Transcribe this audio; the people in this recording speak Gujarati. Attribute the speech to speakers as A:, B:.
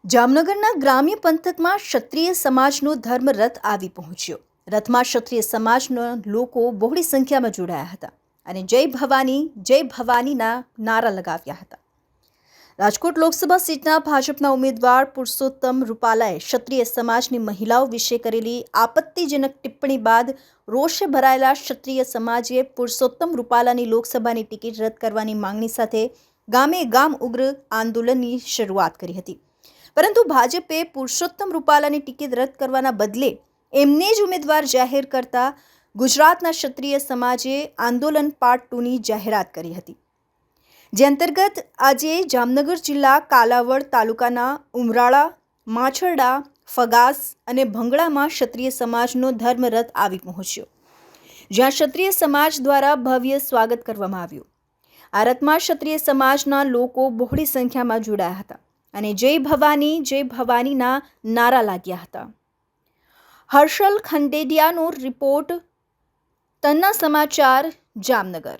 A: જામનગરના ગ્રામ્ય પંથકમાં ક્ષત્રિય સમાજનો ધર્મ રથ આવી પહોંચ્યો। રથમાં ક્ષત્રિય સમાજના લોકો બહોળી સંખ્યામાં જોડાયા હતા અને જય ભવાનીના નારા લગાવ્યા હતા। રાજકોટ લોકસભા સીટના ભાજપના ઉમેદવાર પુરુષોત્તમ રૂપાલાએ ક્ષત્રિય સમાજની મહિલાઓ વિશે કરેલી આપત્તિજનક ટિપ્પણી બાદ રોષે ભરાયેલા ક્ષત્રિય સમાજે પુરુષોત્તમ રૂપાલાની લોકસભાની ટિકિટ રદ કરવાની માંગણી સાથે ગામે ગામ ઉગ્ર આંદોલનની શરૂઆત કરી હતી। પરંતુ ભાજપે પુરુષોત્તમ રૂપાલાની ટિકિટ રદ કરવાના બદલે એમને જ ઉમેદવાર જાહેર કરતા ગુજરાતના ક્ષત્રિય સમાજે આંદોલન પાર્ટ 2ની જાહેરાત કરી હતી, જે અંતર્ગત આજે જામનગર જિલ્લા કાલાવડ તાલુકાના ઉમરાળા, માછરડા, ફગાસ અને ભંગડામાં ક્ષત્રિય સમાજનો ધર્મરથ આવી પહોંચ્યો, જ્યાં ક્ષત્રિય સમાજ દ્વારા ભવ્ય સ્વાગત કરવામાં આવ્યું। આ રથમાં ક્ષત્રિય સમાજના લોકો બહોળી સંખ્યામાં જોડાયા હતા અને જય ભવાનીના નારા લાગ્યા હતા। હર્ષલ ખંડેડિયાનો રિપોર્ટ, તન્ના સમાચાર, જામનગર।